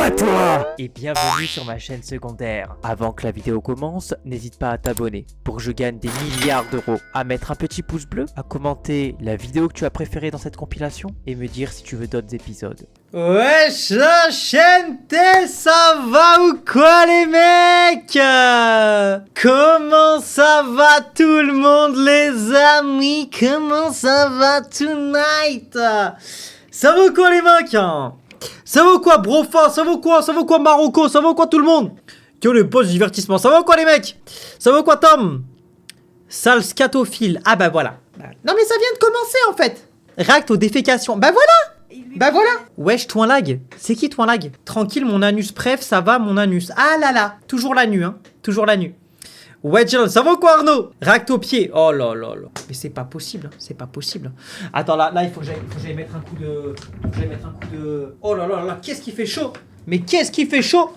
à toi! Et bienvenue sur ma chaîne secondaire. Avant que la vidéo commence, n'hésite pas à t'abonner pour que je gagne des milliards d'euros, à mettre un petit pouce bleu, à commenter la vidéo que tu as préférée dans cette compilation et me dire si tu veux d'autres épisodes. Wesh la chaîne T, ça va ou quoi les mecs? Comment ça va tout le monde les amis? Comment ça va tonight? Ça vaut quoi les mecs? Ça vaut quoi Brofa? Ça vaut quoi? Ça vaut quoi Marocco? Ça vaut quoi tout le monde? Que le poste divertissement. Ça vaut quoi les mecs? Ça vaut quoi Tom? Sale scatophile. Ah bah voilà. Non mais ça vient de commencer en fait. React aux défécations. Bah voilà. Bah voilà. Wesh Toin Lag. C'est qui Toin Lag? Tranquille mon anus. Bref ça va mon anus. Ah là là. Toujours la nu hein. Toujours la nu. Ouais, ça vaut quoi Arnaud? React au pied. Oh là là là. Mais c'est pas possible. C'est pas possible. Attends, là il faut que j'aille mettre un coup de... Oh là là là. Qu'est-ce qui fait chaud? Mais qu'est-ce qui fait chaud?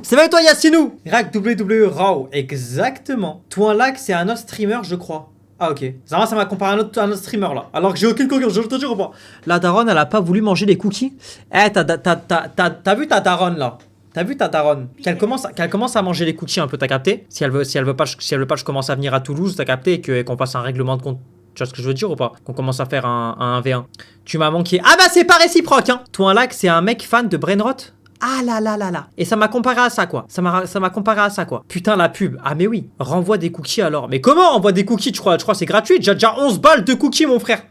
C'est vrai toi Yassinou? React WWE Raw. Exactement. Toi Lag, c'est un autre streamer, je crois. Ah ok. Ça m'a comparé à un autre streamer là. Alors que j'ai aucune concurrence, je te dire ou pas? La daronne, elle a pas voulu manger les cookies. Eh, t'as vu ta daronne là? T'as vu ta daronne? Qu'elle commence à manger les cookies un peu, t'as capté? Si elle veut pas, je commence à venir à Toulouse, t'as capté? Et qu'on passe un règlement de compte. Tu vois ce que je veux dire ou pas? Qu'on commence à faire un 1v1. Tu m'as manqué. Ah bah c'est pas réciproque hein! Toi là, c'est un mec fan de Brainrot? Ah là là là là. Et ça m'a comparé à ça quoi. Ça m'a comparé à ça quoi. Putain la pub. Ah mais oui. Renvoie des cookies alors. Mais comment envoie des cookies? Je crois c'est gratuit. J'ai déjà 11 balles de cookies mon frère.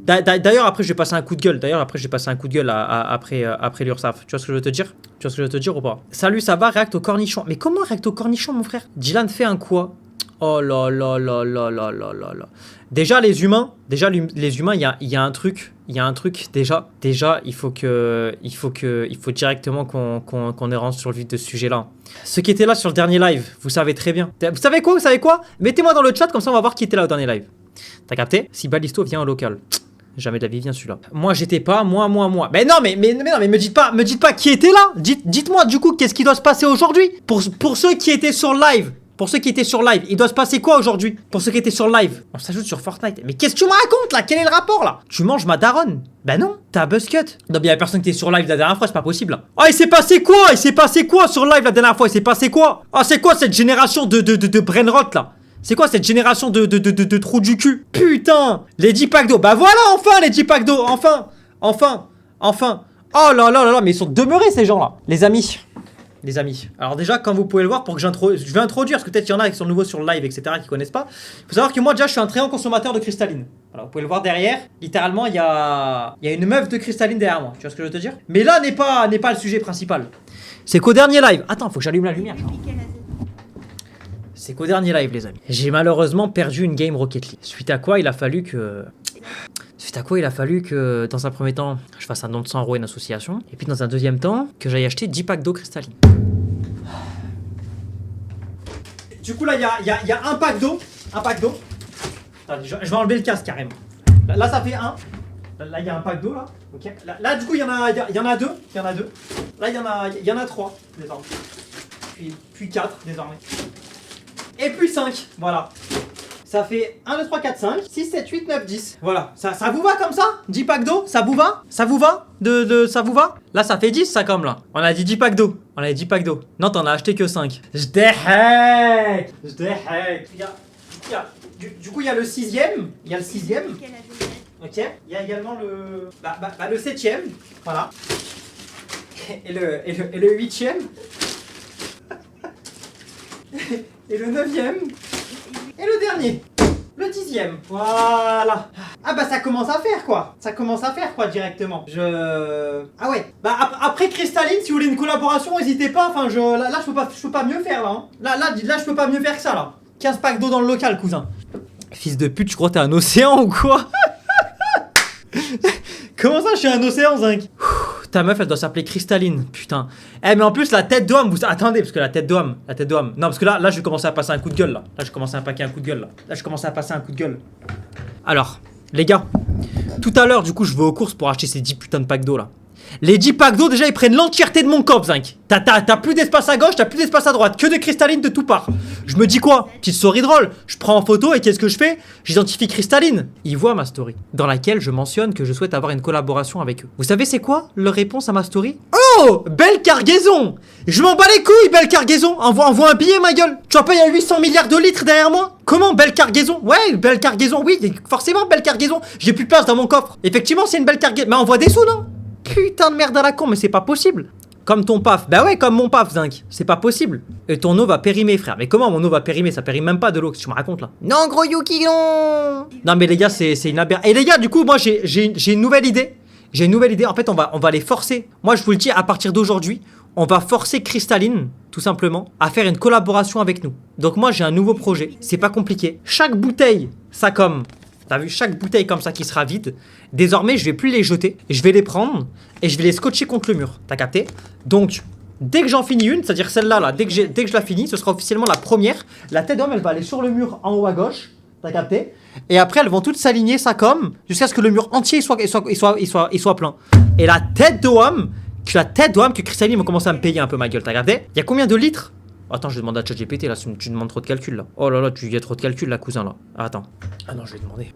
D'ailleurs après je vais passer un coup de gueule. Après l'URSSAF. Tu vois ce que je veux te dire? Tu vois ce que je veux te dire ou pas? Salut ça va React au cornichon. Mais comment React au cornichon mon frère? Dylan fait un quoi? Oh là là là là là là là là. Déjà les humains, il y a un truc déjà il faut directement qu'on rentre sur le vif de ce sujet-là. Ceux qui étaient là sur le dernier live, vous savez très bien. Vous savez quoi? Mettez-moi dans le chat comme ça on va voir qui était là au dernier live. T'as capté? Si Balisto vient au local. Jamais de la vie vient celui-là. Moi j'étais pas, moi. Mais non, mais me dites pas qui était là. Dites-moi du coup qu'est-ce qui doit se passer aujourd'hui pour ceux qui étaient sur live. Pour ceux qui étaient sur live, il doit se passer quoi aujourd'hui? Pour ceux qui étaient sur live, on s'ajoute sur Fortnite. Mais qu'est-ce que tu me racontes là? Quel est le rapport là? Tu manges ma daronne? Bah non, t'as un buzzcut. Non mais y'a personne qui était sur live la dernière fois, c'est pas possible là. Oh il s'est passé quoi sur live la dernière fois? Il s'est passé quoi? Oh c'est quoi cette génération de brainrot là? C'est quoi cette génération de trous du cul? Putain! Les 10 packs d'eau. Bah voilà enfin les 10 packs d'eau. Enfin. Oh là là là là, mais ils sont demeurés ces gens là. Les amis, alors déjà, comme vous pouvez le voir, pour que je vais introduire, parce que peut-être qu'il y en a qui sont nouveaux sur le live, etc., qui connaissent pas. Il faut savoir que moi, déjà, je suis un très grand consommateur de cristalline. Alors, vous pouvez le voir derrière. Littéralement, il y a une meuf de cristalline derrière moi. Tu vois ce que je veux te dire? Mais là n'est pas le sujet principal. C'est qu'au dernier live. Attends, faut que j'allume la lumière. C'est qu'au dernier live, les amis. J'ai malheureusement perdu une game Rocket League. Suite à quoi, il a fallu que, dans un premier temps, je fasse un don de 100 € à une association. Et puis, dans un deuxième temps, que j'aille acheter 10 packs d'eau cristalline. Du coup, là, il y a un pack d'eau. Attends, je vais enlever le casque carrément. Là, ça fait un. Là, il y a un pack d'eau, là. Ok. Là, du coup, il y en a deux. Là, il y en a 3, désormais. Puis 4, désormais. Et puis 5, voilà. Ça fait 1, 2, 3, 4, 5, 6, 7, 8, 9, 10. Voilà, ça vous va comme ça? 10 packs d'eau? Ça vous va? Ça vous va? Ça vous va? Là, ça fait 10, ça comme là. On a dit 10 packs d'eau. Non, t'en as acheté que 5. J'déhack. Du coup, il y a le 6ème. Ok. Il y a également le 7ème. Voilà. Et le 8ème. Et le 9ème. Et le dernier, le 10ème. Voilà. Ah bah ça commence à faire quoi. Directement. Ah ouais. Bah après Cristalline, si vous voulez une collaboration, n'hésitez pas. Enfin là je peux pas mieux faire là. Hein. Là je peux pas mieux faire que ça là. 15 packs d'eau dans le local, cousin. Fils de pute, tu crois que t'es un océan ou quoi? Comment ça je suis un océan, Zinc? Ta meuf elle doit s'appeler Cristalline, putain. Eh mais en plus la tête d'homme, attendez parce que la tête d'homme. Non parce que là je vais commencer à passer un coup de gueule là. Là je commence à passer un coup de gueule. Alors, les gars, tout à l'heure du coup je vais aux courses pour acheter ces 10 putains de packs d'eau là. Les 10 packs d'eau déjà ils prennent l'entièreté de mon corps, Zinc. T'as plus d'espace à gauche, t'as plus d'espace à droite, que de cristalline de tout part. Je me dis quoi? Petite story drôle. Je prends en photo et qu'est-ce que je fais? J'identifie Cristalline. Ils voient ma story, dans laquelle je mentionne que je souhaite avoir une collaboration avec eux. Vous savez c'est quoi leur réponse à ma story? Oh, belle cargaison. Je m'en bats les couilles, belle cargaison. Envoie un billet, ma gueule. Tu vois pas, il y a 800 milliards de litres derrière moi. Comment, belle cargaison? Ouais, belle cargaison, oui, forcément, belle cargaison. J'ai plus de place dans mon coffre. Effectivement, c'est une belle cargaison. Mais envoie des sous, non? Putain de merde à la con, mais c'est pas possible. Comme ton paf. Bah ouais, comme mon paf, Zinc. C'est pas possible. Et ton eau va périmer, frère. Mais comment mon eau va périmer? Ça périme même pas de l'eau. Qu'est-ce que tu me racontes là? Non, gros Yuki, non. Non, mais les gars, c'est une aberration. Et les gars, du coup, moi, j'ai une nouvelle idée. J'ai une nouvelle idée. En fait, on va les forcer. Moi, je vous le dis, à partir d'aujourd'hui, on va forcer Cristalline, tout simplement, à faire une collaboration avec nous. Donc moi, j'ai un nouveau projet. C'est pas compliqué. Chaque bouteille, ça comme... T'as vu, chaque bouteille comme ça qui sera vide, désormais, je vais plus les jeter. Je vais les prendre et je vais les scotcher contre le mur. T'as capté? Donc, dès que j'en finis une, c'est-à-dire celle-là, là, dès que je la finis, ce sera officiellement la première. La tête d'homme, elle va aller sur le mur en haut à gauche. T'as capté? Et après, elles vont toutes s'aligner, ça comme, jusqu'à ce que le mur entier soit plein. Et la tête d'homme que Cristalline va commencer à me payer un peu, ma gueule. T'as capté? Il y a combien de litres? Attends, je vais demander à ChatGPT là, tu demandes trop de calcul là. Oh là là, il y a trop de calcul là, cousin là. Attends. Ah non, je vais demander.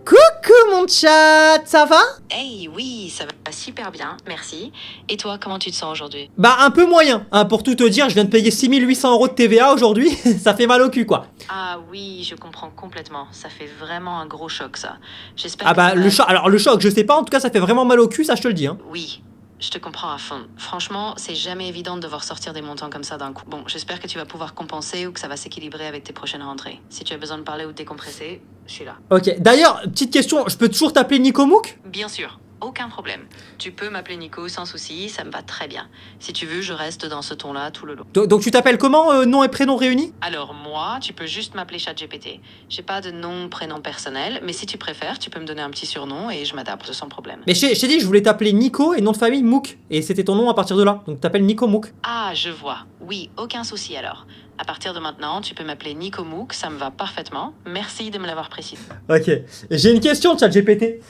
Coucou mon chat, ça va? Hey, oui, ça va super bien, merci. Et toi, comment tu te sens aujourd'hui? Bah un peu moyen, hein, pour tout te dire, je viens de payer 6800 € de TVA aujourd'hui, ça fait mal au cul quoi. Ah oui, je comprends complètement, ça fait vraiment un gros choc ça. J'espère Ah que bah ça le va- choc, alors le choc, je sais pas, en tout cas ça fait vraiment mal au cul, ça je te le dis hein. Oui, je te comprends à fond. Franchement, c'est jamais évident de devoir sortir des montants comme ça d'un coup. Bon, j'espère que tu vas pouvoir compenser ou que ça va s'équilibrer avec tes prochaines rentrées. Si tu as besoin de parler ou de décompresser, je suis là. Ok, d'ailleurs, petite question, je peux toujours t'appeler Nico Mouk? Bien sûr, aucun problème. Tu peux m'appeler Nico sans souci, ça me va très bien. Si tu veux, je reste dans ce ton-là tout le long. Donc tu t'appelles comment, nom et prénom réunis? Alors moi, tu peux juste m'appeler ChatGPT. J'ai pas de nom, prénom personnel, mais si tu préfères, tu peux me donner un petit surnom et je m'adapte sans problème. Mais je t'ai dit, je voulais t'appeler Nico et nom de famille Mouk, et c'était ton nom à partir de là, donc t'appelles Nico Mouk. Ah, je vois. Oui, aucun souci alors. À partir de maintenant, tu peux m'appeler Nico Mouk, ça me va parfaitement. Merci de me l'avoir précisé. Ok, j'ai une question, ChatGPT.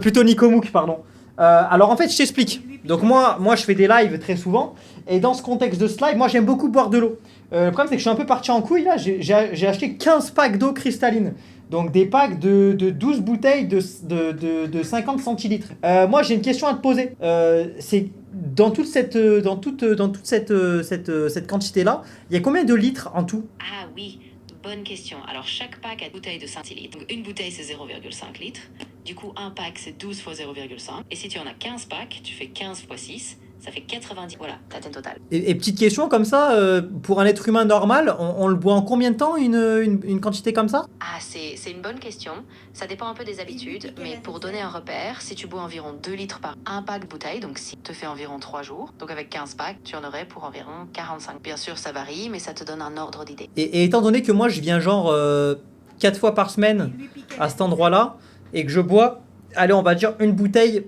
Plutôt Nico Mouk, pardon. Alors en fait, je t'explique. Donc moi, je fais des lives très souvent. Et dans ce contexte de ce live, moi j'aime beaucoup boire de l'eau. Le problème, c'est que je suis un peu parti en couille là. J'ai acheté 15 packs d'eau cristalline. Donc des packs de 12 bouteilles de 50 centilitres. Moi, j'ai une question à te poser. C'est dans toute cette quantité-là, il y a combien de litres en tout? Ah oui, bonne question. Alors chaque pack a une bouteille de 5 litres. Donc une bouteille c'est 0,5 litres. Du coup un pack c'est 12 fois 0,5. Et si tu en as 15 packs, tu fais 15 fois 6. Ça fait 90. Voilà, ta tête totale. Et petite question comme ça, pour un être humain normal, on le boit en combien de temps une quantité comme ça? Ah, c'est une bonne question. Ça dépend un peu des habitudes, mais pour donner un repère, si tu bois environ 2 litres par un pack de bouteille, donc si te fait environ 3 jours, donc avec 15 packs, tu en aurais pour environ 45. Bien sûr, ça varie, mais ça te donne un ordre d'idée. Et étant donné que moi je viens genre 4 fois par semaine à cet endroit-là, et que je bois, allez on va dire une bouteille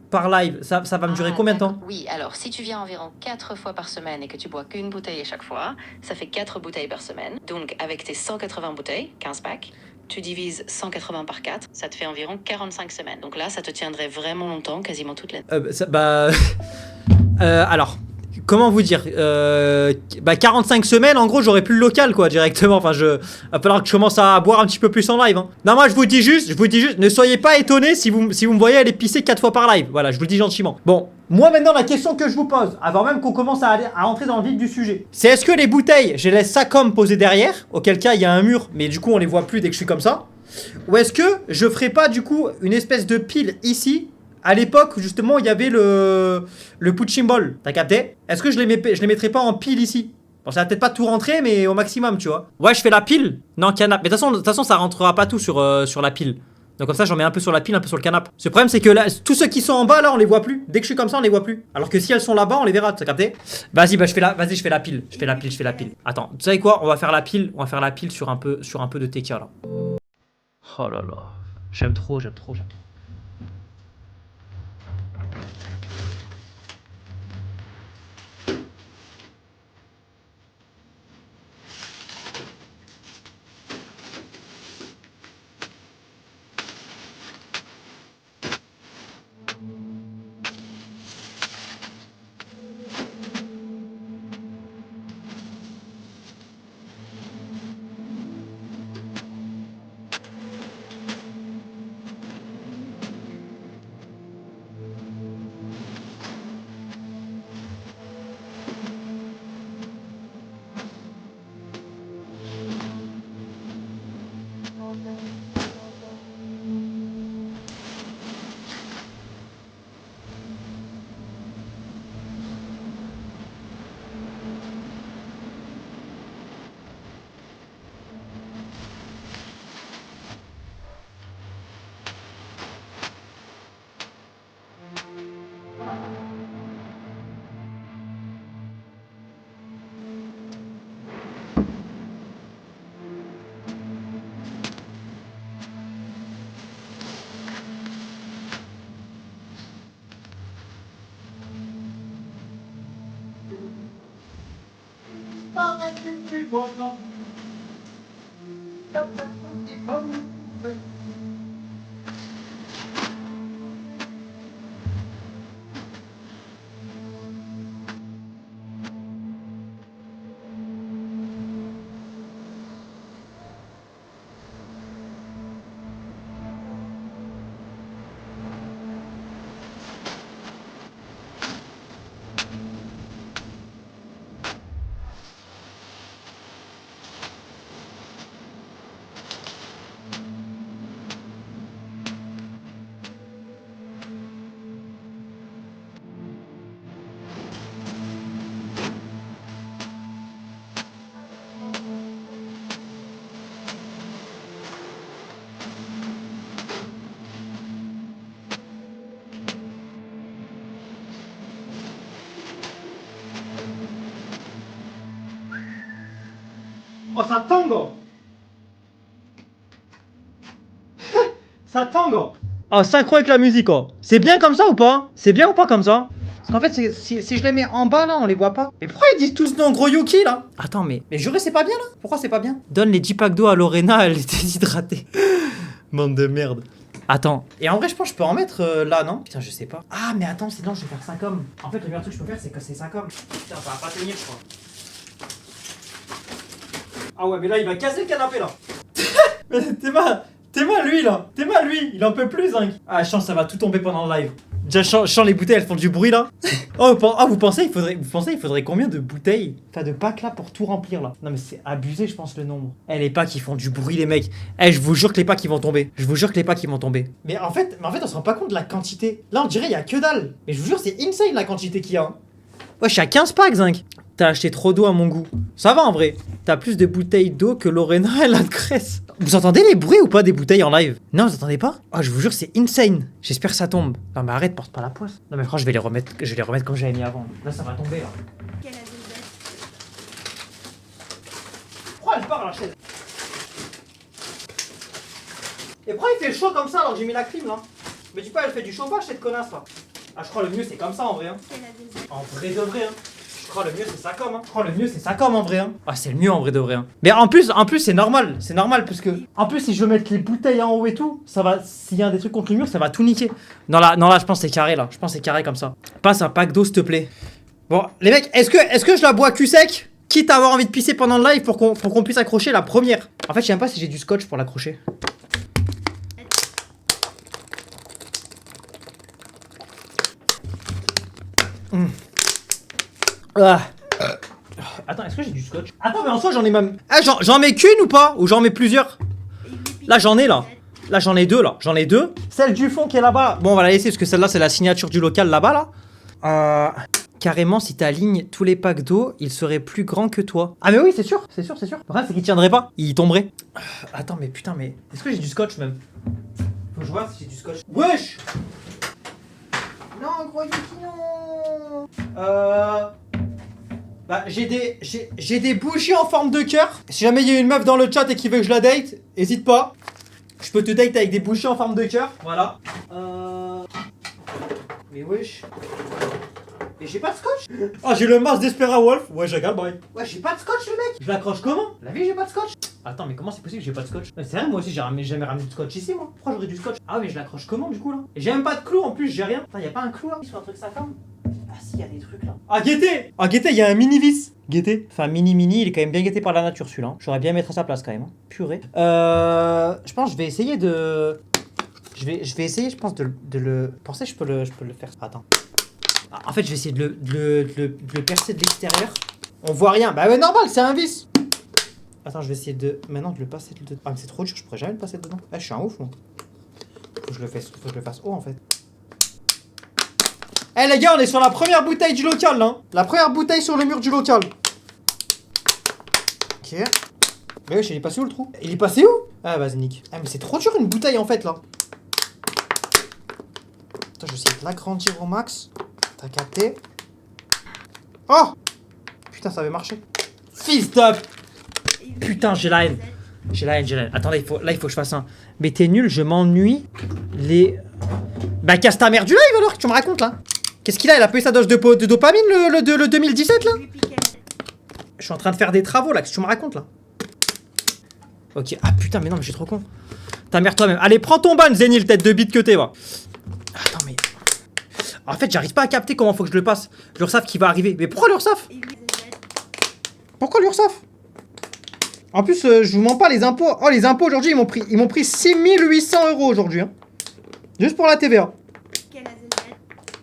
par live, ça va me durer combien de temps? Oui, alors si tu viens environ 4 fois par semaine et que tu bois qu'une bouteille à chaque fois, ça fait 4 bouteilles par semaine. Donc avec tes 180 bouteilles, 15 packs, tu divises 180 par 4, ça te fait environ 45 semaines. Donc là, ça te tiendrait vraiment longtemps, quasiment toute l'année. Alors, comment vous dire 45 semaines, en gros, j'aurais plus le local, quoi, directement. Enfin, va falloir que je commence à boire un petit peu plus en live. Hein. Non, moi, je vous dis juste, ne soyez pas étonnés si vous me voyez aller pisser 4 fois par live. Voilà, je vous le dis gentiment. Bon, moi, maintenant, la question que je vous pose, avant même qu'on commence à rentrer dans le vif du sujet, c'est est-ce que les bouteilles, je les laisse ça comme posées derrière, auquel cas, il y a un mur, mais du coup, on les voit plus dès que je suis comme ça, ou est-ce que je ferai pas, du coup, une espèce de pile ici, à l'époque où justement il y avait le punching ball, t'as capté? Est-ce que je les mettrais pas en pile ici? Bon, ça va peut-être pas tout rentrer, mais au maximum, tu vois. Ouais, je fais la pile. Non, canapé. Mais de toute façon, ça rentrera pas tout sur la pile. Donc comme ça, j'en mets un peu sur la pile, un peu sur le canapé. Ce problème, c'est que là, tous ceux qui sont en bas, là, on les voit plus. Dès que je suis comme ça, on les voit plus. Alors que si elles sont là-bas, on les verra, t'as capté? Vas-y, je fais la pile. Je fais la pile. Attends, tu sais quoi? On va faire la pile sur un peu de TK, là. Oh là là. J'aime trop. Oh, ça tango. Ça tango. Oh, synchro avec la musique, oh. C'est bien comme ça ou pas? C'est bien ou pas comme ça? Parce qu'en fait, si je les mets en bas, là, on les voit pas. Mais pourquoi ils disent tous non gros Yuki, là? Attends, mais jurez, c'est pas bien, là? Pourquoi c'est pas bien? Donne les 10 packs d'eau à Lorena, elle est déshydratée. Bande de merde. Attends. Et en vrai, je pense que je peux en mettre là, non? Putain, je sais pas. Ah, mais attends, sinon je vais faire ça comme. En fait, le meilleur truc que je peux faire, c'est que c'est ça comme. Putain, ça va pas tenir, je crois. Ah ouais, mais là, il va casser le canapé, là. Mais t'es mal, lui, là. T'es mal, lui. Il en peut plus, hein. Ah, je sens que ça va tout tomber pendant le live. Déjà, je sens les bouteilles, elles font du bruit, là. Vous pensez il faudrait combien de bouteilles, enfin de packs, là, pour tout remplir, là? Non, mais c'est abusé, je pense, le nombre. Eh, les packs, ils font du bruit, les mecs. Eh, je vous jure que les packs, ils vont tomber. Je vous jure que les packs, ils vont tomber. Mais en fait, on se rend pas compte de la quantité. Là, on dirait, il y a que dalle. Mais je vous jure, c'est insane, la quantité qu'il y a. Hein. Ouais, je suis à 15 packs, Zinc. T'as acheté trop d'eau à mon goût. Ça va en vrai. T'as plus de bouteilles d'eau que Lorena et la Grèce. Vous entendez les bruits ou pas des bouteilles en live? Non, vous entendez pas? Oh, je vous jure, c'est insane. J'espère que ça tombe. Non, mais arrête, porte pas la poisse. Non, mais franchement, je vais les remettre comme j'avais mis avant. Là, ça va tomber, là. Pourquoi elle part, la chaise? Et pourquoi il fait chaud comme ça alors que j'ai mis la clim, là? Mais du coup, elle fait du chauffage, cette connasse, là. Ah, je crois le mieux, c'est comme ça, en vrai. Hein. En vrai de vrai, hein. Je crois le mieux c'est ça comme hein. Je crois le mieux c'est ça comme en vrai hein. Ah c'est le mieux en vrai de vrai hein. Mais en plus c'est normal parce que en plus si je veux mettre les bouteilles en haut et tout, ça va s'il y a des trucs contre le mur, ça va tout niquer. Non là je pense que c'est carré là. Je pense que c'est carré comme ça. Passe un pack d'eau s'il te plaît. Bon, les mecs, est-ce que je la bois cul sec quitte à avoir envie de pisser pendant le live pour qu'on puisse accrocher la première. En fait, je sais même pas si j'ai du scotch pour l'accrocher. Ah. Attends, est-ce que j'ai du scotch? Attends, mais en soi, j'en ai même. Ah, j'en mets qu'une ou pas? Ou j'en mets plusieurs? Là, j'en ai là. Là, j'en ai deux là. J'en ai deux. Celle du fond qui est là-bas. Bon, on va la laisser parce que celle-là, c'est la signature du local là-bas là. Carrément, si t'alignes tous les packs d'eau, il serait plus grand que toi. Ah, mais oui, c'est sûr. Le problème, c'est qu'il tiendrait pas. Il tomberait. Attends, mais putain, mais. Est-ce que j'ai du scotch même? Faut que je vois si j'ai du scotch. Wesh! Non, gros Yuki, non! Bah, j'ai des bougies en forme de cœur. Si jamais il y a une meuf dans le chat et qui veut que je la date, hésite pas. Je peux te date avec des bougies en forme de cœur. Voilà. Mais wesh. Mais j'ai pas de scotch. Ah, j'ai le masque d'Espera Wolf. Ouais, j'ai bye. Ouais, j'ai pas de scotch, le mec. Je l'accroche comment? La vie, j'ai pas de scotch. Attends, mais comment c'est possible que j'ai pas de scotch? C'est vrai, moi aussi, j'ai jamais ramené de scotch ici, moi. Pourquoi j'aurais du scotch? Ah, mais je l'accroche comment, du coup, là? Et j'ai même pas de clou en plus, j'ai rien. Attends, y'a pas un clou là? Sur un truc ça ferme? Ah, si, y'a des trucs là. Ah, guettez! Ah, guettez, y'a un mini-vis. Guettez. Enfin, mini, il est quand même bien guetté par la nature, celui-là. J'aurais bien mettre à sa place quand même. Hein. Purée. Je pense que je vais essayer de. Je vais essayer, je pense, de le. Pensez, je peux le faire. Attends. En fait, je vais essayer de le percer de l'extérieur. On voit rien. Bah ouais, normal, c'est un vis. Attends, je vais essayer de... Maintenant, de le passer dedans. Ah, mais c'est trop dur, je pourrais jamais le passer dedans. Ah, je suis un ouf, moi. Faut que je le fasse haut, en fait. Eh, les gars, on est sur la première bouteille du local, là. Hein. La première bouteille sur le mur du local. Ok. Mais wesh, il est passé où, le trou? Il est passé où? Ah, vas-y, nique. Ah, mais c'est trop dur, une bouteille, en fait, là. Attends, je vais essayer de l'agrandir au max. T'as capté? Oh! Putain, ça avait marché. Fils de... Putain, j'ai la haine. Attendez, là, il faut que je fasse un... Mais t'es nul, je m'ennuie. Bah, casse ta mère du live, alors, que tu me racontes, là. Qu'est-ce qu'il a? Il a payé sa dose de dopamine, le 2017, là? suis en train de faire des travaux là, qu'est-ce que tu me racontes là? Ok, ah putain, mais non, mais je suis trop con. Ta mère toi-même. Allez, prends ton ban, Zénil, tête de bite que t'es, va. Attends, mais. En fait, j'arrive pas à capter comment faut que je le passe. L'URSSAF qui va arriver. Mais pourquoi l'URSSAF? Pourquoi l'URSSAF? En plus, je vous mens pas, les impôts. Oh, les impôts aujourd'hui, ils m'ont pris 6800 € aujourd'hui. Hein. Juste pour la TVA.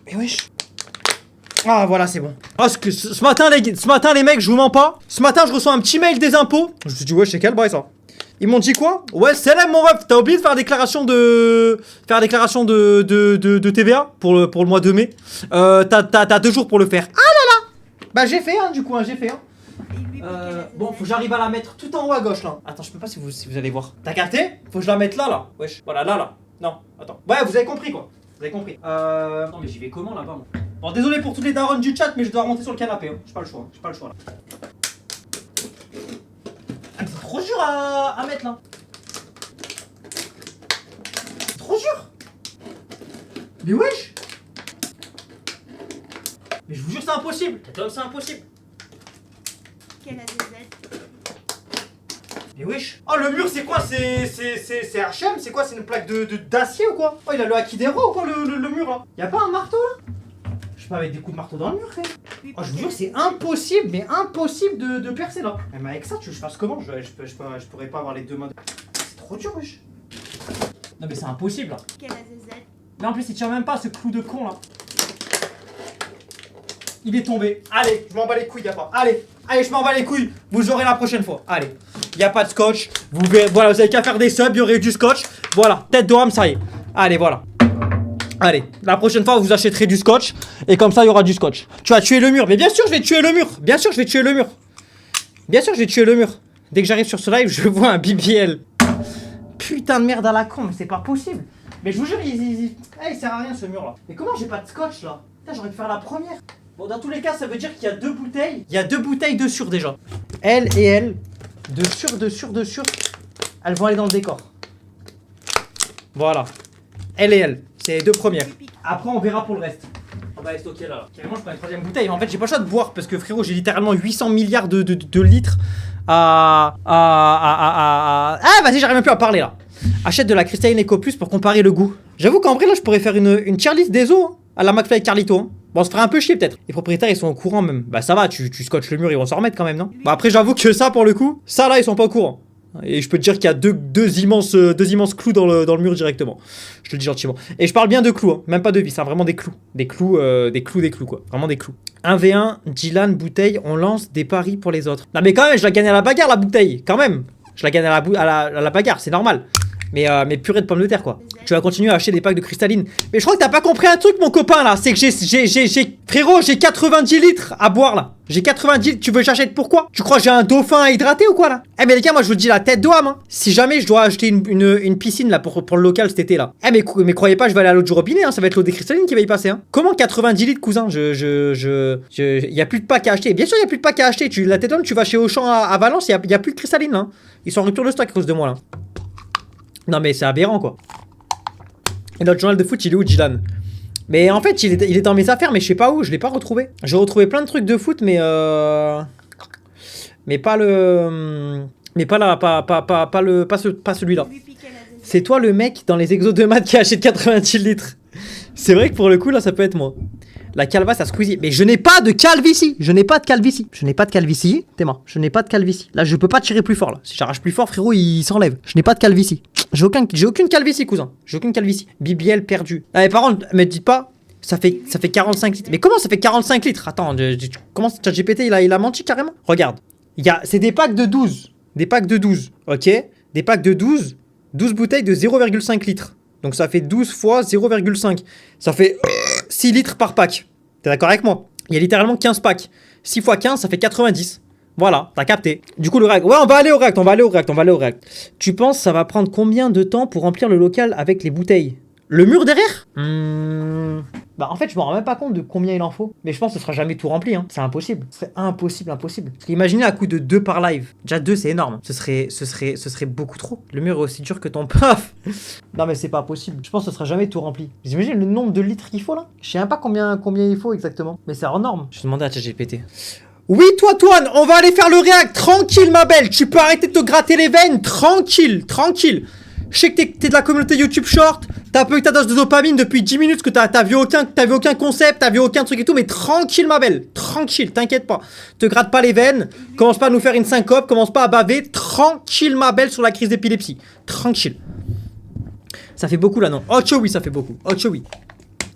Mais wesh. Ah, voilà, c'est bon. Oh, ce matin, les mecs, je vous mens pas. Ce matin, je reçois un petit mail des impôts. Je me suis dit, ouais, c'est quel bail ça? Ils m'ont dit quoi? Ouais, c'est là mon ref, t'as oublié de faire déclaration de... de TVA pour le mois de mai. T'as 2 jours pour le faire. Ah là là. Bah j'ai fait, hein, du coup, hein, j'ai fait, hein. Bon, faut que j'arrive à la mettre tout en haut à gauche, là. Attends, je peux pas si vous allez voir. T'as capté? Faut que je la mette là, là. Wesh, voilà, là. Non, attends. Ouais, vous avez compris, quoi. Vous avez compris. Non, mais j'y vais comment, là-bas, moi? Bon, désolé pour toutes les darons du chat, mais je dois remonter sur le canapé, hein. J'ai pas le choix, là. Ah, mais c'est trop dur à mettre là. C'est trop dur. Mais wesh. Mais je vous jure c'est impossible. C'est impossible. Mais wesh. Oh le mur c'est quoi? C'est HM? C'est quoi? C'est une plaque d'acier ou quoi? Oh il a le Akidero ou quoi le mur là? Y'a pas un marteau là? Je peux pas mettre des coups de marteau dans le mur frère. Oh je vous jure c'est impossible, mais impossible de percer là. Mais avec ça tu veux que je fasse comment? Je pourrais pas avoir les deux mains. C'est trop dur wesh. Non mais c'est impossible là. Mais en plus il tient même pas ce clou de con là. Il est tombé. Allez, je m'en bats les couilles, y'a pas. Allez, je m'en bats les couilles. Vous aurez la prochaine fois. Allez, y a pas de scotch. Vous verrez, voilà, vous avez qu'à faire des subs, il y aurait du scotch. Voilà, tête de rame, ça y est. Allez, voilà. Allez, la prochaine fois vous achèterez du scotch et comme ça il y aura du scotch. Tu vas tuer le mur, mais bien sûr je vais tuer le mur. Bien sûr je vais tuer le mur. Dès que j'arrive sur ce live, je vois un BBL. Putain de merde à la con, mais c'est pas possible. Mais je vous jure, il sert à rien ce mur là. Mais comment j'ai pas de scotch là? Putain, j'aurais pu faire la première. Bon, dans tous les cas, ça veut dire qu'il y a 2 bouteilles. Il y a 2 bouteilles de sûr déjà. Elle et elle, de sûr, elles vont aller dans le décor. Voilà. Elle et elle, c'est les 2 premières. Après, on verra pour le reste. On va les stocker là. Carrément, je prends une 3ème bouteille. En fait, j'ai pas le choix de boire parce que frérot, j'ai littéralement 800 milliards de litres Ah, vas-y, j'arrive même plus à parler là. Achète de la cristalline Eco Plus pour comparer le goût. J'avoue qu'en vrai, là, je pourrais faire une tier list des eaux hein, à la McFly et Carlito. Hein. Bon, on se ferait un peu chier peut-être. Les propriétaires, ils sont au courant même. Bah, ça va, tu scotches le mur, ils vont s'en remettre quand même, non? Bah, après, j'avoue que ça, pour le coup, ça là, ils sont pas au courant. Et je peux te dire qu'il y a deux immenses clous dans le mur directement. Je te le dis gentiment. Et je parle bien de clous, hein. Même pas de vis, hein. Vraiment des clous. Des clous, quoi. Vraiment des clous. 1v1, Dylan, bouteille, on lance des paris pour les autres. Non mais quand même, je la gagne à la bagarre, la bouteille. Quand même. Je la gagne à la bagarre, c'est normal. Mais purée de pommes de terre, quoi. Tu vas continuer à acheter des packs de cristalline. Mais je crois que t'as pas compris un truc, mon copain, là. C'est que frérot, j'ai 90 litres à boire, là. J'ai 90 litres. Tu veux que j'achète pourquoi? Tu crois que j'ai un dauphin à hydrater ou quoi, là? Eh, mais les gars, moi, je vous dis la tête d'homme, hein. Si jamais je dois acheter une piscine, là, pour le local cet été, là. Eh, mais croyez pas, je vais aller à l'eau du robinet, hein. Ça va être l'eau des cristallines qui va y passer, hein. Comment 90 litres, cousin? Y a plus de packs à acheter. Bien sûr, y a plus de packs à acheter. La tête d'homme, tu vas chez Auchan à Valence, y a plus de cristalline, là. Ils sont en rupture de stock à cause de moi, là. Non mais c'est aberrant quoi. Et notre journal de foot il est où Dylan? Mais en fait il est dans mes affaires mais je sais pas où, je l'ai pas retrouvé. J'ai retrouvé plein de trucs de foot mais pas le... Mais pas là, pas celui-là. C'est toi le mec dans les exos de maths qui achète 90 litres. C'est vrai que pour le coup là ça peut être moi. La calvasse à Squeezie. Mais je n'ai pas de calvitie. T'es mort. Je n'ai pas de calvitie. Là, je peux pas tirer plus fort. Là. Si j'arrache plus fort, frérot, il s'enlève. Je n'ai pas de calvitie. J'ai aucune calvitie, cousin. J'ai aucune calvitie. BBL perdu. Ah, mais par contre, me dites pas, ça fait 45 litres. Mais comment ça fait 45 litres? Attends, comment ChatGPT, il a menti carrément? Regarde. C'est des packs de 12. Des packs de 12. Ok? Des packs de 12. 12 bouteilles de 0,5 litres. Donc ça fait 12 fois 0,5. Ça fait 6 litres par pack. T'es d'accord avec moi? Il y a littéralement 15 packs. 6 fois 15, ça fait 90. Voilà, t'as capté. Du coup, le react. Ouais, on va aller au react. Tu penses ça va prendre combien de temps pour remplir le local avec les bouteilles? Le mur derrière? Bah en fait je me rends même pas compte de combien il en faut. Mais je pense que ce sera jamais tout rempli hein. C'est impossible. Ce serait impossible. Parce qu'imaginez à coup de 2 par live. Déjà 2 c'est énorme. Ce serait beaucoup trop. Le mur est aussi dur que ton paf. Non mais c'est pas possible. Je pense que ce sera jamais tout rempli. Vous imaginez le nombre de litres qu'il faut là? Je sais même pas combien il faut exactement. Mais c'est hors norme. Je vais demander à ChatGPT. Oui, toi, Toine, on va aller faire le réact. Tranquille, ma belle. Tu peux arrêter de te gratter les veines. Tranquille, tranquille. Je sais que t'es de la communauté YouTube Short. T'as pas eu ta dose de dopamine depuis 10 minutes, que t'as vu aucun concept, t'as vu aucun truc et tout. Mais tranquille, ma belle. Tranquille, t'inquiète pas. Te gratte pas les veines. Commence pas à nous faire une syncope. Commence pas à baver. Tranquille, ma belle, sur la crise d'épilepsie. Tranquille. Ça fait beaucoup là, non? Oh, oui, ça fait beaucoup. Oh, oui.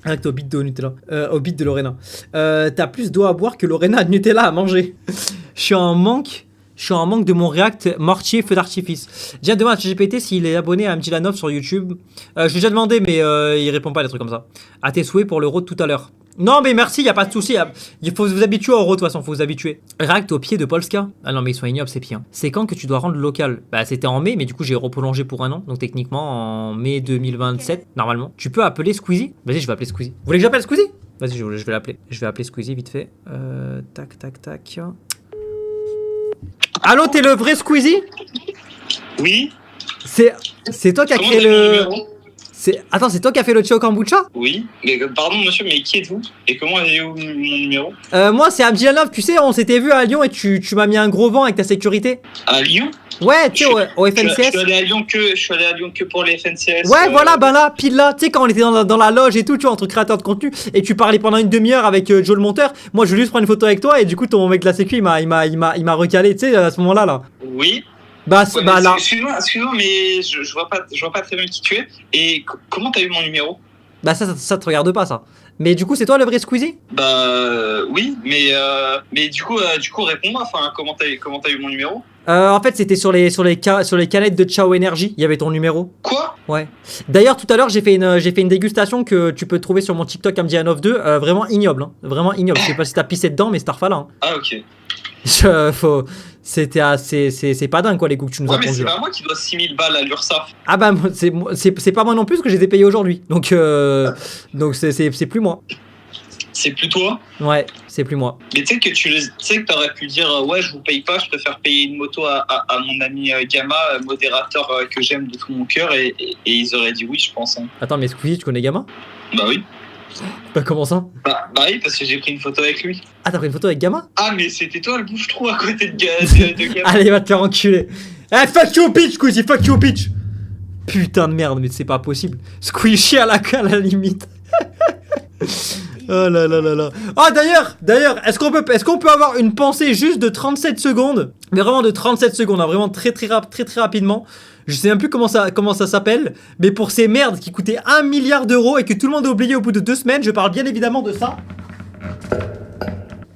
Avec au beat de Nutella, au beat de Lorena. T'as plus d'eau à boire que Lorena de Nutella à manger. Je suis en manque de mon React mortier feu d'artifice. Déjà demande à ChatGPT s'il est abonné à Mjilanov sur YouTube. Je l'ai déjà demandé, mais il répond pas à des trucs comme ça. À tes souhaits pour le road tout à l'heure. Non mais merci, y a pas de souci. Il faut vous habituer au road de toute façon, faut vous habituer. React au pied de Polska. Ah non mais ils sont ignobles ces pieds. Hein. C'est quand que tu dois rendre local? Bah c'était en mai, mais du coup j'ai reprolongé pour un an. Donc techniquement en mai 2027, normalement. Tu peux appeler Squeezie? Vas-y, je vais appeler Squeezie. Vous voulez que j'appelle Squeezie? Vas-y, je vais l'appeler. Je vais appeler Squeezie vite fait. Tac. Allô, t'es le vrai Squeezie? Oui. C'est toi qui as Comment créé t'as mon le... numéro? Attends, c'est toi qui as fait le Chao Kombucha? Oui. Mais pardon monsieur, mais qui êtes-vous? Et comment avez-vous mon numéro? Moi c'est Abdialov, tu sais, on s'était vu à Lyon et tu m'as mis un gros vent avec ta sécurité. À Lyon? Ouais, tu sais, au Je FNCS. suis allé à Lyon que pour les FNCS. Ouais, voilà, ben là, pile là, tu sais, quand on était dans la loge et tout, tu vois, entre créateurs de contenu, et tu parlais pendant une demi-heure avec Joe le monteur. Moi, je voulais juste prendre une photo avec toi, et du coup, ton mec de la sécu, il m'a recalé, tu sais, à ce moment-là, là. Oui. Bah, Ouais, bah là. Excuse-moi, mais je vois pas très bien qui tu es. Et comment t'as eu mon numéro? Bah, ça te regarde pas, ça. Mais du coup, c'est toi le vrai Squeezie? Bah oui, mais du coup réponds-moi. Enfin, comment t'as eu mon numéro? En fait, c'était sur les canettes de Ciao Energy, il y avait ton numéro. Quoi? Ouais. D'ailleurs, tout à l'heure, j'ai fait une dégustation que tu peux trouver sur mon TikTok Amdianov2, vraiment ignoble, hein. Vraiment ignoble. Je sais pas si t'as pissé dedans, mais c'est tarfa là. Hein. Ah ok. C'est pas dingue quoi les coups que tu nous as Ouais, mais pondus c'est là. pas moi qui dois 6000 balles à l'URSSAF. Ah bah c'est pas moi non plus parce que je les ai payés aujourd'hui. Donc c'est plus moi. C'est plus toi? Ouais, c'est plus moi. Mais tu sais que t'aurais pu dire ouais, je vous paye pas, je préfère payer une moto à mon ami Gamma, modérateur que j'aime de tout mon cœur, et ils auraient dit oui, je pense. Hein. Attends, mais Squeezie, tu connais Gamma? Bah oui. Bah comment ça? Bah oui, parce que j'ai pris une photo avec lui. Ah, t'as pris une photo avec Gamma? Ah, mais c'était toi le bouche-trou à côté de Gamma. Allez, va te faire enculer. Eh, fuck you bitch, Squeezie, fuck you bitch. Putain de merde, mais c'est pas possible. Squishy à la limite. Oh là là là là. Ah d'ailleurs, est-ce qu'on peut avoir une pensée juste de 37 secondes? Mais vraiment de 37 secondes, hein, vraiment très rapidement. Je sais même plus comment ça s'appelle, mais pour ces merdes qui coûtaient 1 milliard d'euros et que tout le monde a oublié au bout de 2 semaines, je parle bien évidemment de ça.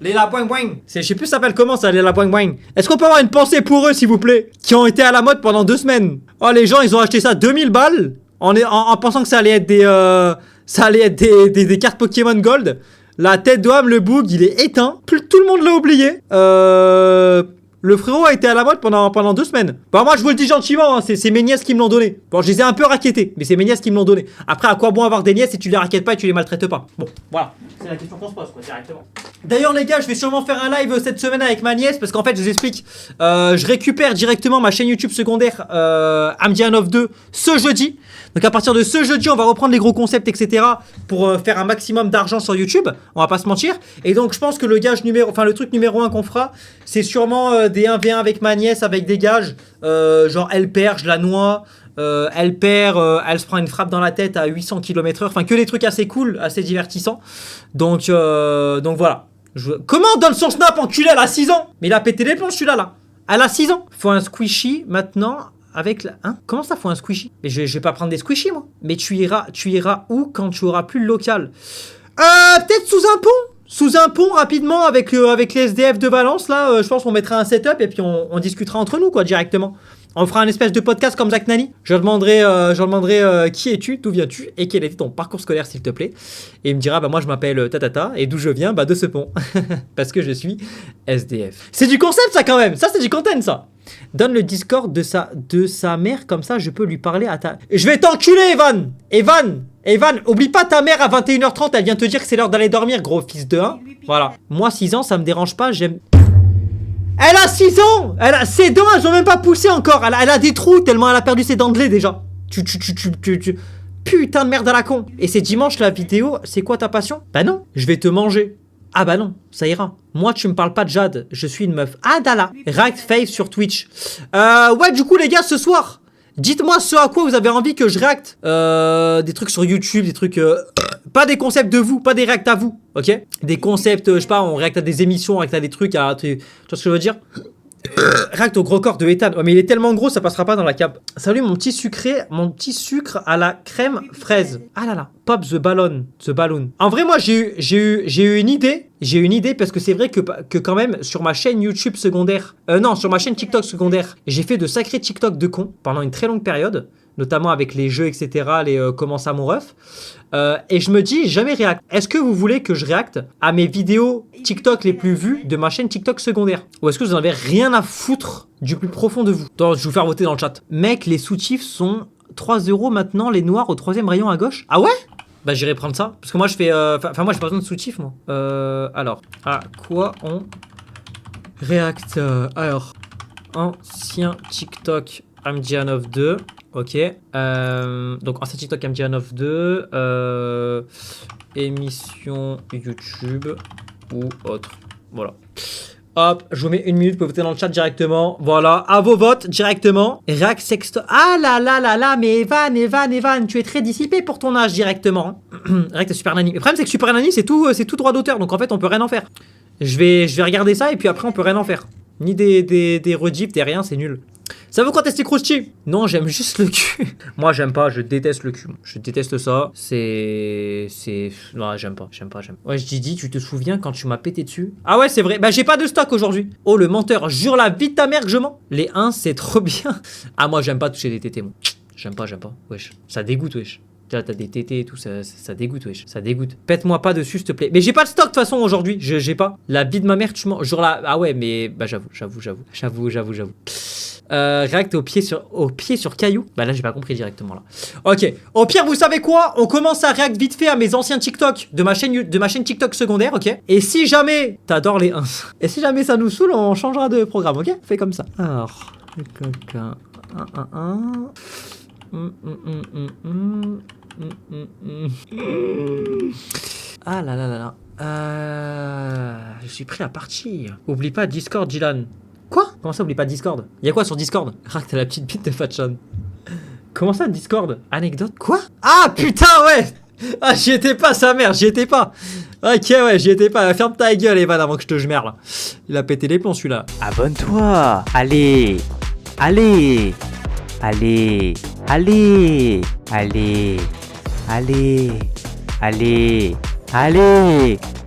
Les la boing boing. Je sais plus ça s'appelle comment ça, les la boing boing. Est-ce qu'on peut avoir une pensée pour eux s'il vous plaît? Qui ont été à la mode pendant 2 semaines. Oh les gens ils ont acheté ça 2000 balles en pensant que ça allait être des cartes Pokémon Gold. La tête d'homme, le boog, il est éteint. Tout le monde l'a oublié. Le frérot a été à la mode pendant 2 semaines. Bah moi je vous le dis gentiment, hein, c'est mes nièces qui me l'ont donné. Bon je les ai un peu raquettés, mais c'est mes nièces qui me l'ont donné. Après à quoi bon avoir des nièces si tu les raquettes pas et tu les maltraites pas? Bon voilà, c'est la question qu'on se pose quoi directement. D'ailleurs les gars, je vais sûrement faire un live cette semaine avec ma nièce parce qu'en fait je vous explique, je récupère directement ma chaîne YouTube secondaire Amdianov2 ce jeudi. Donc à partir de ce jeudi on va reprendre les gros concepts etc pour faire un maximum d'argent sur YouTube, on va pas se mentir. Et donc je pense que le truc numéro 1 qu'on fera c'est sûrement des 1v1 avec ma nièce avec des gages, genre elle perd, je la noie, elle perd, elle se prend une frappe dans la tête à 800 km/h, enfin que des trucs assez cool, assez divertissants. Donc voilà. Comment on donne son snap enculé, elle a 6 ans? Mais il a pété les plombs celui-là là. Elle a 6 ans. Faut un squishy maintenant avec la... Hein? Comment ça faut un squishy? Mais je vais pas prendre des squishies moi. Mais tu iras où quand tu auras plus le local? Peut-être sous un pont rapidement avec les SDF de Valence là, je pense qu'on mettra un setup et puis on discutera entre nous quoi directement. On fera un espèce de podcast comme Zach Nani. Je demanderai qui es-tu, d'où viens-tu et quel était ton parcours scolaire s'il te plaît. Et il me dira bah moi je m'appelle Tatata et d'où je viens bah de ce pont parce que je suis SDF. C'est du concept ça quand même, ça c'est du content ça. Donne le Discord de sa mère comme ça je peux lui parler à ta... Je vais t'enculer Evan, oublie pas ta mère à 21h30, elle vient te dire que c'est l'heure d'aller dormir, gros fils de 1. Voilà. Moi, 6 ans, ça me dérange pas, j'aime... Elle a 6 ans! Ses dents, elles ont même pas poussé encore. Elle a des trous tellement elle a perdu ses dents de lait déjà. Putain de merde à la con. Et c'est dimanche la vidéo, c'est quoi ta passion? Bah non, je vais te manger. Ah bah non, ça ira. Moi, tu me parles pas de Jade, je suis une meuf. Ah, Dala. React Fave sur Twitch. Ouais, du coup, les gars, ce soir, dites-moi ce à quoi vous avez envie que je réacte. Des trucs sur YouTube, des trucs... pas des concepts de vous, pas des réacts à vous, ok? Des concepts, je sais pas, on réacte à des émissions, on réacte à des trucs, à... Tu vois ce que je veux dire? Réacte au gros corps de Ethan. Oh, mais il est tellement gros, ça passera pas dans la cape. Salut mon petit sucre à la crème fraise. Ah là là. Pop the balloon. En vrai, moi, j'ai eu une idée. J'ai une idée parce que c'est vrai que quand même, sur ma chaîne YouTube secondaire, non, sur ma chaîne TikTok secondaire, j'ai fait de sacrés TikTok de cons pendant une très longue période, notamment avec les jeux, etc., les comment ça mon ref. Et je me dis, jamais réacte. Est-ce que vous voulez que je réacte à mes vidéos TikTok les plus vues de ma chaîne TikTok secondaire? Ou est-ce que vous en avez rien à foutre du plus profond de vous? Attends, je vais vous faire voter dans le chat. Mec, les soutifs sont 3 € maintenant, les noirs au 3e rayon à gauche. Ah ouais? Bah j'irai prendre ça. Parce que moi je fais... Enfin moi j'ai pas besoin de soutifs moi. Alors, à quoi on réacte? Alors, ancien TikTok Amjianov 2. Ok. Donc ancien TikTok Amjianov 2. Émission YouTube ou autre. Voilà. Hop, je vous mets 1 minute pour voter dans le chat directement. Voilà, à vos votes directement. React Sexto. Ah là là là là, mais Evan, tu es très dissipé pour ton âge directement. React Super Nanny. Le problème c'est que Super Nanny c'est tout droit d'auteur, donc en fait on peut rien en faire. Je vais regarder ça et puis après on peut rien en faire. Ni des rediffs, des rien, c'est nul. Ça veut quoi tester Krusty? Non, j'aime juste le cul. Moi, j'aime pas, je déteste le cul. Je déteste ça. Non, j'aime pas. Ouais, je dis, tu te souviens quand tu m'as pété dessus? Ah ouais, c'est vrai. Bah, j'ai pas de stock aujourd'hui. Oh, le menteur. Jure la vie de ta mère que je mens. Les 1, c'est trop bien. Ah, moi, j'aime pas toucher des tétés, moi. J'aime pas. Wesh. Ça dégoûte, wesh. T'as des tétés et tout, ça dégoûte, wesh. Ça dégoûte. Pète-moi pas dessus, s'il te plaît. Mais j'ai pas de stock de toute façon aujourd'hui. J'ai pas. La bite de ma mère, tu mens. Genre là. Ah ouais, mais. Bah, j'avoue. Réacte au pied sur caillou. Bah là j'ai pas compris directement là. Ok. Au pire vous savez quoi? On commence à réact vite fait à mes anciens TikTok de ma chaîne TikTok secondaire, ok? Et si jamais t'adores les 1, et si jamais ça nous saoule, on changera de programme, ok? Fais comme ça. Alors, ah là là là là. Je suis prêt à partir. Oublie pas Discord, Dylan. Quoi? Comment ça, oublie pas Discord? Y'a quoi sur Discord? Ah, t'as la petite bite de Fatchan. Comment ça, Discord? Anecdote? Quoi? Ah, putain, ouais! Ah, j'y étais pas, sa mère, j'y étais pas. Ok, ouais, j'y étais pas. Ferme ta gueule, Evan, avant que je te gemère, là. Il a pété les plombs, celui-là. Abonne-toi. Allez. Allez. Allez. Allez. Allez. Allez. Allez. Allez.